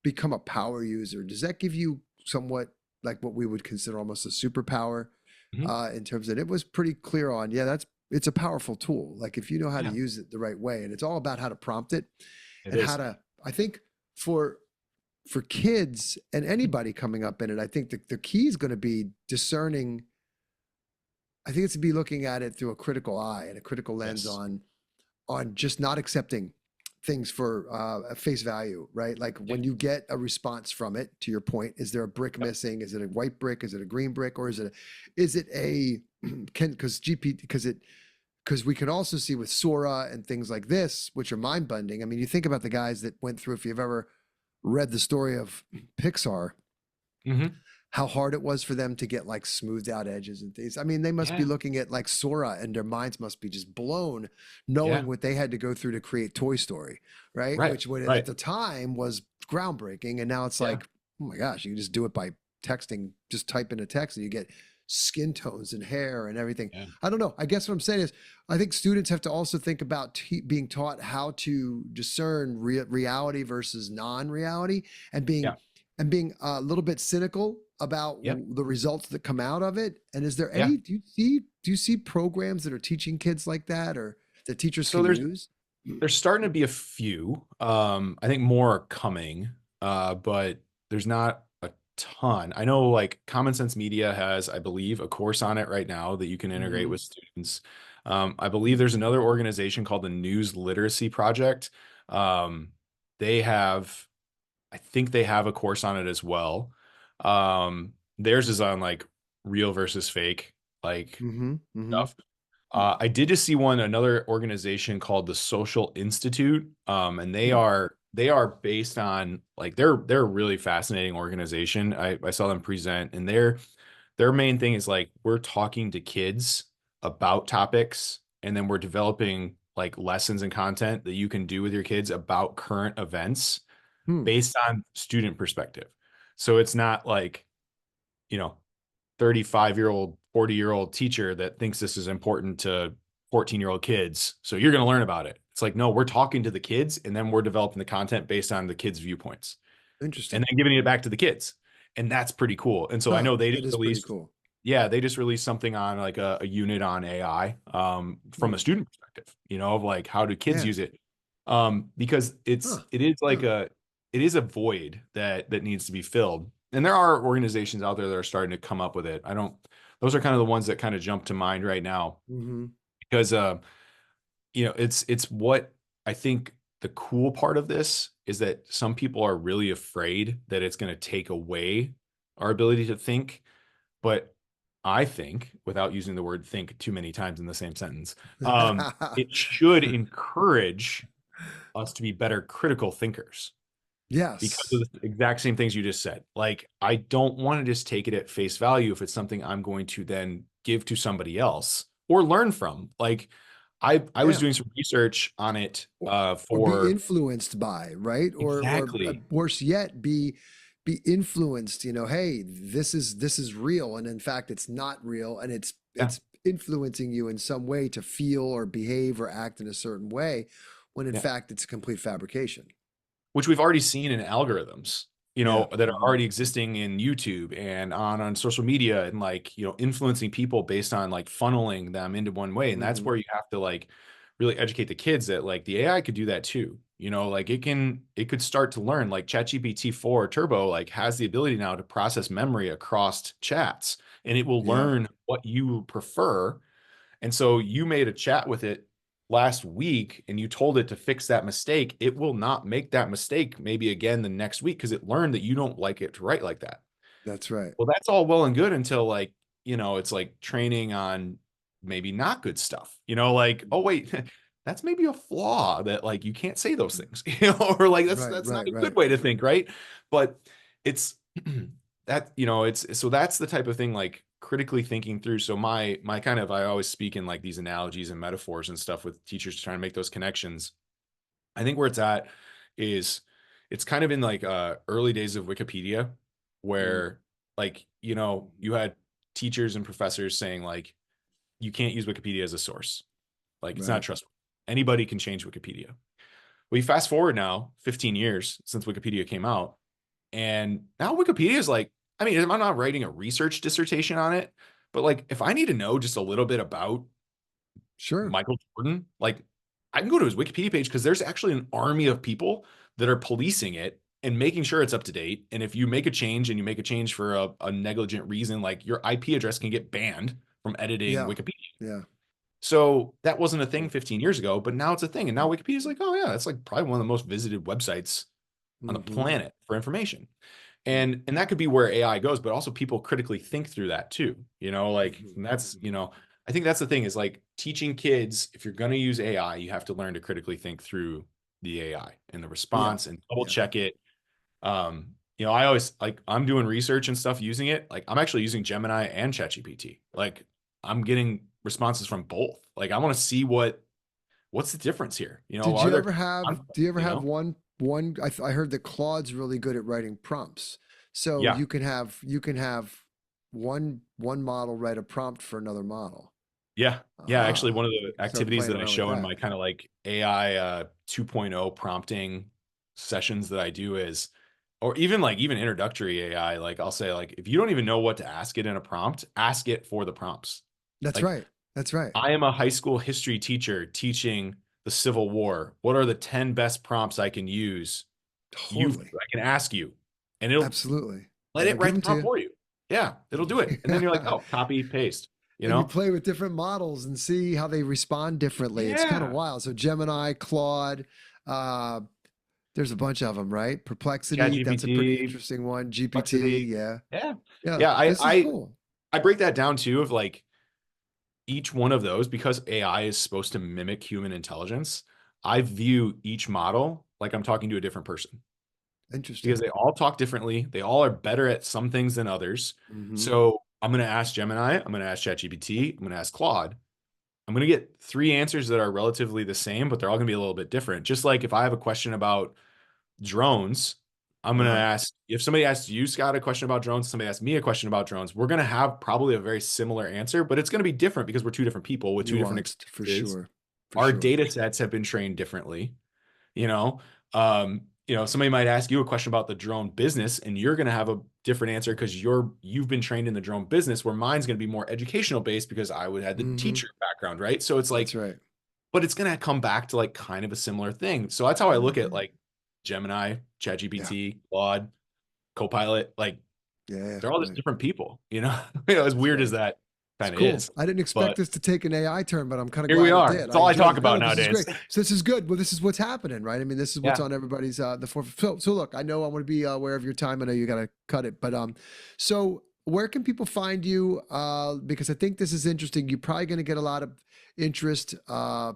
become a power user, does that give you somewhat like what we would consider almost a superpower? Mhm. In terms that it was pretty clear on, yeah, it's a powerful tool. Like if you know how to Yeah, use it the right way, and it's all about how to prompt it it and how is. to, I think for kids and anybody coming up in it, I think the key is going to be discerning. I think it's to be looking at it through a critical eye and a critical lens Yes. on just not accepting things for at face value, right? Like Yeah. when you get a response from it, to your point, is there a brick Yep. missing? Is it a white brick? Is it a green brick? Or is it a, because because we can also see with Sora and things like this, which are mind bending. I mean, you think about the guys that went through, if you've ever read the story of Pixar, Hmm. how hard it was for them to get like smoothed out edges and things. I mean, they must be Yeah. looking at like Sora and their minds must be just blown Yeah. knowing what they had to go through to create Toy Story, right? Right. Which would at Right. the time was groundbreaking. And now it's Yeah. like, oh my gosh, you can just do it by texting, just type in a text and you get skin tones and hair and everything. Yeah. I don't know. I guess what I'm saying is, I think students have to also think about being taught how to discern reality versus non-reality, and Yeah. being a little bit cynical about Yep. the results that come out of it. And is there Yeah. any, do you see programs that are teaching kids like that, or that teachers So can use? there's starting to be a few. I think more are coming, but there's not a ton. I know like Common Sense Media has, I believe, a course on it right now that you can integrate Mhm. with students. I believe there's another organization called the News Literacy Project. Um, they have, I think they have a course on it as well. Theirs is on like real versus fake, like Mhm. Mhm. stuff. I did just see another organization called the Social Institute, and they are based on like they're a really fascinating organization. I saw them present, and their main thing is like we're talking to kids about topics, and then we're developing like lessons and content that you can do with your kids about current events Hmm. based on student perspective. So it's not like, you know, 35-year-old, 40-year-old teacher that thinks this is important to 14-year-old kids. So you're going to learn about it. It's like, no, we're talking to the kids and then we're developing the content based on the kids' viewpoints and Interesting. then giving it back to the kids. And that's pretty cool. And so I Huh. know they That just is pretty released, cool. yeah, they just released something on like a unit on AI from a Hmm. student perspective, of like how do kids Yeah. use it? Because Huh. it is like Huh. it is a void that needs to be filled. And there are organizations out there that are starting to come up with it. I don't, those are kind of the ones that kind of jump to mind right now Mhm. because it's what I think the cool part of this is that some people are really afraid that it's going to take away our ability to think. But I think, without using the word think too many times in the same sentence, it should encourage us to be better critical thinkers because of Yes. the exact same things you just said. Like, I don't want to just take it at face value if it's something I'm going to then give to somebody else or learn from. Like, I was Yeah. doing some research on it Or be for influenced by, right? Or exactly. worse yet, be influenced, hey, this is real, and in fact it's not real, and Yeah. it's influencing you in some way to feel or behave or act in a certain way, when in Yeah. fact it's a complete fabrication. Which we've already seen in algorithms, Yeah. that are Mhm. already existing in YouTube and on social media and like, influencing people based on like funneling them into one way. And that's Mhm. where you have to like really educate the kids that like the AI could do that too. Like it could start to learn like ChatGPT 4 Turbo like has the ability now to process memory across chats and it will Yeah. learn what you prefer, and so you made a chat with it last week and you told it to fix that mistake. It will not make that mistake maybe again the next week because it learned that you don't like it to write like that. That's right. Well, that's all well and good until like, it's like training on maybe not good stuff, like, oh, wait, that's maybe a flaw that like you can't say those things, or like that's Right, not right, a good right. way to think, right? But it's that, it's so that's the type of thing, like critically thinking through. So my kind of, I always speak in like these analogies and metaphors and stuff with teachers trying to make those connections. I think where it's at is it's kind of in like early days of Wikipedia Mm, where like, you had teachers and professors saying like, you can't use Wikipedia as a source. Like it's not right. trustworthy. Anybody can change Wikipedia. We fast forward now 15 years since Wikipedia came out. And now Wikipedia is like, I mean, I'm not writing a research dissertation on it, but like if I need to know just a little bit about Sure. Michael Jordan, like I can go to his Wikipedia page because there's actually an army of people that are policing it and making sure it's up to date. And if you make a change and you make a change for a negligent reason, like your IP address can get banned from editing Yeah. Wikipedia. Yeah. So that wasn't a thing 15 years ago, but now it's a thing. And now Wikipedia's like, oh yeah, it's like probably one of the most visited websites on the Hmm. planet for information. And that could be where AI goes, but also people critically think through that too. Like Hmm. and that's, I think that's the thing is like teaching kids, if you're going to use AI, you have to learn to critically think through the AI and the Yeah. response and double Yeah. check it. I always like I'm doing research and stuff using it. Like I'm actually using Gemini and ChatGPT. Like I'm getting responses from both. Like I want to see what's the difference here? Did Are you there ever have, conflicts, do you ever have one, I heard that Claude's really good at writing prompts. So Yeah. you can have one model write a prompt for another model. Yeah. Yeah. Actually, Ah, one of you the can start activities playing that I around with show in that. my kind of like AI 2.0 prompting sessions that I do is, or even introductory AI, like I'll say, like, if you don't even know what to ask it in a prompt, ask it for the prompts. That's Like, right. That's right. I am a high school history teacher teaching the Civil War. What are the 10 best prompts I can use? Totally. I can ask you, and it'll Absolutely. let And they'll it give write the them to prompt you. for you. Yeah, it'll do it. And then you're like, Yeah. oh, copy, paste, you And you know? play with different models and see how they respond differently. It's kind of Yeah. wild. So Gemini, Claude, uh, there's a bunch of them, right? Chat Perplexity, that's a pretty GPT, interesting one. GPT, complexity. yeah. Yeah. Yeah, Yeah. this is cool. I break that down too of like each one of those because AI is supposed to mimic human intelligence. I view each model like I'm talking to a different person because Interesting. they all talk differently. They all are better at some things than others. Hmm. So I'm going to ask Gemini, I'm going to ask ChatGPT, I'm going to ask Claude. I'm going to get three answers that are relatively the same, but they're all going to be a little bit different. Just like if I have a question about drones, I'm going to Uh-huh. ask, if somebody asks you, Scott, a question about drones, somebody asks me a question about drones, we're going to have probably a very similar answer, but it's going to be different because we're two different people with two different Nuanced for experiences. sure. For Our sure. data sets have been trained differently, you know. Somebody might ask you a question about the drone business and you're going to have a different answer because you've been trained in the drone business where mine's going to be more educational based because I would have the Hmm. teacher background, right? So it's That's like, right. but it's going to come back to like kind of a similar thing. So that's how I look at Hmm. like Gemini, Yeah. ChatGPT, Claude, Copilot. Like Yeah. they're all just Right. different people, as That's weird right. as that It's kind of cool. is. I didn't expect But this to take an AI turn, but I'm kind of here we glad it are. did. It's I all I enjoyed talk it. No, about this is nowadays. great. So this is good. Well, this is what's happening, right? I mean, this is what's Yeah, on everybody's the forefront. So look, I know I want to be aware of your time. I know you got to cut it, but so where can people find you? Because I think this is interesting. You're probably going to get a lot of interest.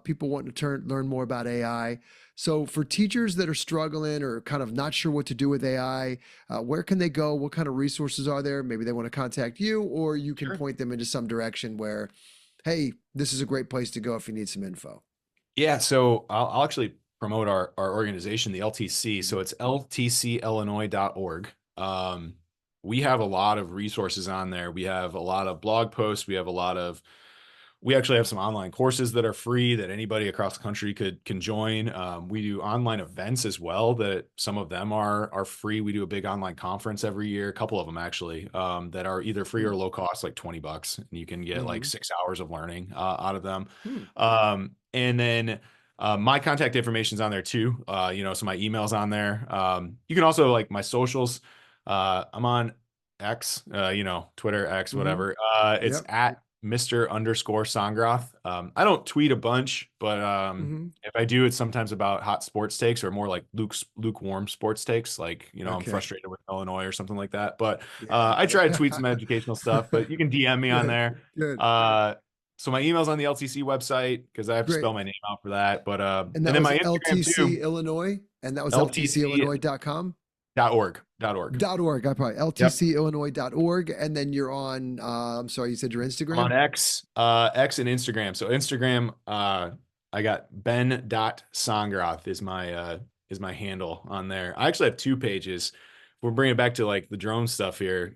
People wanting to learn more about AI. So for teachers that are struggling or kind of not sure what to do with AI, where can they go? What kind of resources are there? Maybe they want to contact you, or you can sure. point them into some direction where, hey, this is a great place to go if you need some info. Yeah, so I'll actually promote our organization, the LTC. So Mhm. it's ltcillinois.org. We have a lot of resources on there. We have a lot of blog posts. We actually have some online courses that are free that anybody across the country can join. We do online events as well that some of them are free. We do a big online conference every year, a couple of them actually, that are either free or low cost, like $20, and you can get like Mm-hmm. 6 hours of learning out of them. Hmm. And then my contact information's on there too. So my email's on there. You can also like my socials. I'm on X, Twitter, X, Mm-hmm. whatever. It's Yep. at Mr. _ Sondgeroth. I don't tweet a bunch, but Mm-hmm. if I do, it's sometimes about hot sports takes or more like lukewarm sports takes. Like, I'm Okay. frustrated with Illinois or something like that. But Yeah. I try to tweet some educational stuff, but you can DM me on Good. there. Good. So my email's on the LTC website because I have to Great. spell my name out for that. But And and that then was my Instagram too, LTC Illinois, and that was LTC ltcillinois.com. .org. .org. .org. I probably Yep. ltcillinois.org. And then you're on, I'm sorry, you said your I'm on Instagram? X and Instagram. So Instagram, I got Ben.Sondgeroth is my handle on there. I actually have two pages. We're bringing it back to like the drone stuff here.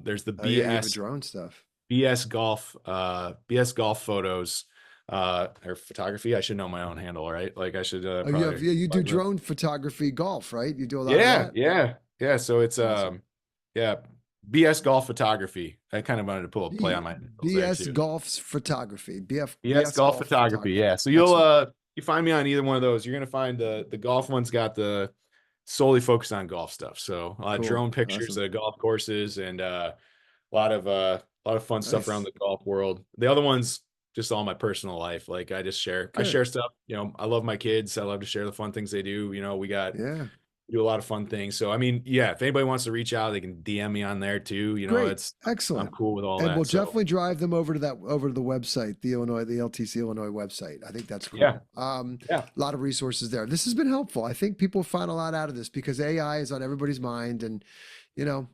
There's the Oh yeah, you have a drone stuff. BS golf photos, or photography. I should know my own handle, right? Like I should Oh, you have, probably, yeah, you do drone photography golf, right? You do a lot of yeah, that? yeah, yeah. So it's, Awesome. yeah, BS golf photography. I kind of wanted to pull a play on my handles there BS too. Golf's photography. BS BS golf Golf photography. photography. Yeah. So Excellent. you find me on either one of those. You're gonna find the golf one's got the solely focused on golf stuff. So Cool. drone pictures Awesome. of golf courses and a lot of fun stuff around Nice. the golf world. The other one's just all my personal life. Like I Good. share stuff. I love my kids. I love to share the fun things they do. Yeah. We do a lot of fun things. So I mean, yeah, if anybody wants to reach out, they can DM me on there too. Great. I'm Excellent. cool with all And we'll that. So definitely drive them over to the website, the LTC Illinois website. I think that's yeah, cool. yeah, A lot of resources there. This has been helpful. I think people find a lot out of this because AI is on everybody's mind, and they don't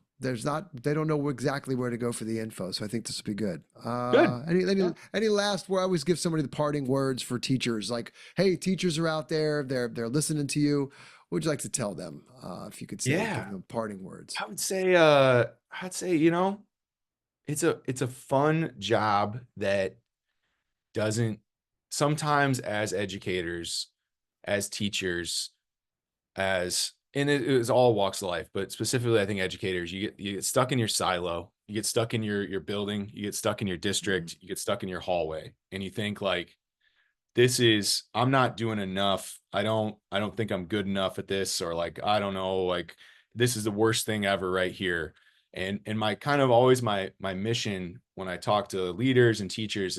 know exactly where to go for the info. So I think this will be good. good. Yeah. Any last where I always give somebody the parting words for teachers, like, hey, teachers are out there, they're listening to you. What would you like to tell them? If you could say, give Yeah. them parting words. I'd say, it's a fun job that doesn't sometimes as educators, as teachers, and it is all walks of life, but specifically I think educators, you get stuck in your silo, you get stuck in your building, you get stuck in your Mhm. district, you get stuck in your hallway, and you think like I'm not doing enough. I don't think I'm good enough at this, or like I don't know, like this is the worst thing ever right here. And my kind of always my mission when I talk to leaders and teachers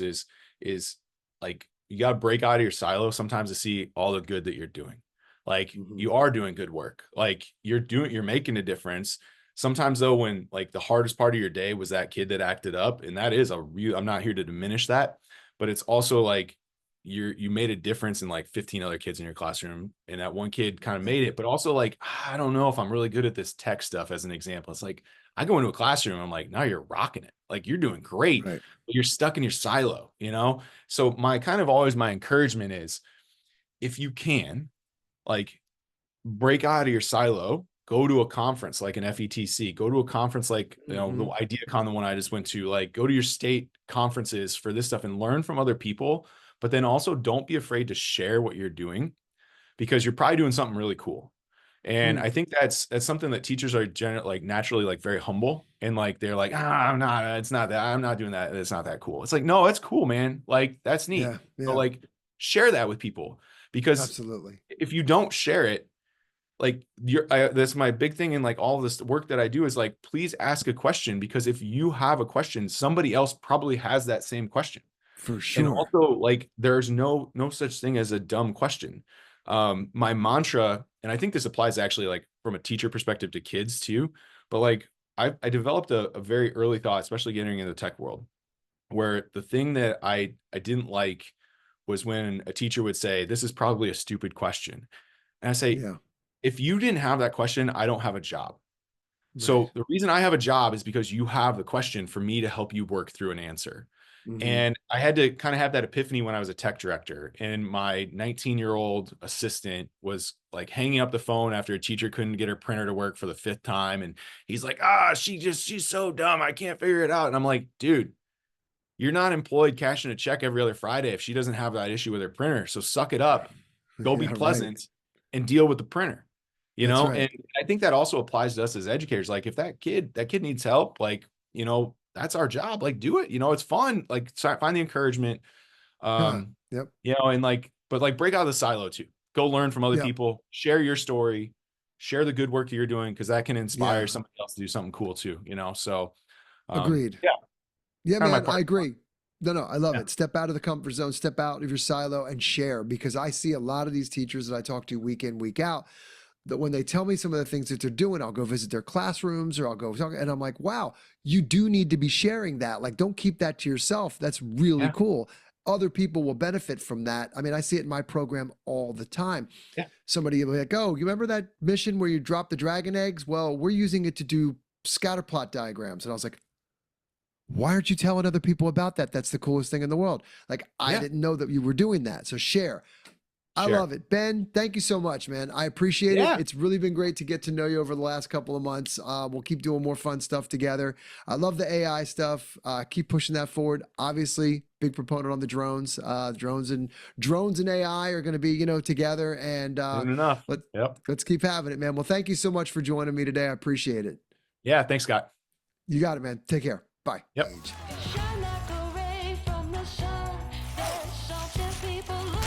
is like you got to break out of your silo sometimes to see all the good that you're doing. Like Mhm. you are doing good work. Like you're making a difference. Sometimes though, when like the hardest part of your day was that kid that acted up, and that is I'm not here to diminish that, but it's also like you made a difference in like 15 other kids in your classroom, and that one kid kind of Yeah. made it. But also like I don't know if I'm really good at this tech stuff. As an example, it's like I go into a classroom, I'm like, now you're rocking it, like you're doing great, Right. but you're stuck in your silo. So my kind of always my encouragement is, if you can, like, break out of your silo, go to a conference like an FETC, go to a conference like, the Mhm. IdeaCon, the one I just went to, like go to your state conferences for this stuff and learn from other people. But then also don't be afraid to share what you're doing, because you're probably doing something really cool. And Mm. I think that's something that teachers are like naturally like very humble, and like they're like, I'm not, it's not that, I'm not doing that. It's not that cool. It's like, no, it's cool, man. Like that's neat. Yeah. But Yeah. like share that with people, because Absolutely. if you don't share it, like that's my big thing in like all this work that I do is like, please ask a question, because if you have a question, somebody else probably has that same question. For And sure. also like there's no such thing as a dumb question. My mantra, and I think this applies actually like from a teacher perspective to kids too, but like I developed a very early thought, especially getting into the tech world, where the thing that I didn't like was when a teacher would say, this is probably a stupid question. And I say, Yeah. if you didn't have that question, I don't have a job. Right. So the reason I have a job is because you have the question for me to help you work through an answer. Mhm. And I had to kind of have that epiphany when I was a tech director, and my 19-year-old assistant was like hanging up the phone after a teacher couldn't get her printer to work for the fifth time. And he's like, she's so dumb. I can't figure it out. And I'm like, dude, you're not employed cashing a check every other Friday if she doesn't have that issue with her printer. So suck it up, go be Yeah. Right. pleasant, and deal with the printer. That's right. And I think that also applies to us as educators. Like if that kid needs help, like, that's our job. Like do it, it's fun. Like find the encouragement. Yeah. Um, Yep. and like, but like break out of the silo too. Go learn from other Yep. people, share your story, share the good work that you're doing, because that can inspire Yeah. somebody else to do something cool too. So Agreed. yeah, Yeah, kind of my man, I part. agree. No, no, I love Yeah. it. Step out of the comfort zone, step out of your silo and share, because I see a lot of these teachers that I talk to week in, week out, that when they tell me some of the things that they're doing, I'll go visit their classrooms or I'll go talk, and I'm like, wow, you do need to be sharing that. Like, don't keep that to yourself. That's really Yeah. cool. other people will benefit from that. I mean, I see it in my program all the time. Yeah. Somebody will be like, oh, you remember that mission where you dropped the dragon eggs? Well, we're using it to do scatter plot diagrams. And I was like, why aren't you telling other people about that? That's the coolest thing in the world. Like, I didn't know that you were doing that. So share. I love it. Ben, thank you so much, man. I appreciate it. It's really been great to get to know you over the last couple of months. We'll keep doing more fun stuff together. I love the AI stuff. Keep pushing that forward. Obviously, big proponent on the drones. Drones and AI are going to be, together. And enough. let's keep having it, man. Well, thank you so much for joining me today. I appreciate it. Yeah. Thanks, Scott. You got it, man. Take care. Bye. Yep. Shine like a ray from the sun that some people look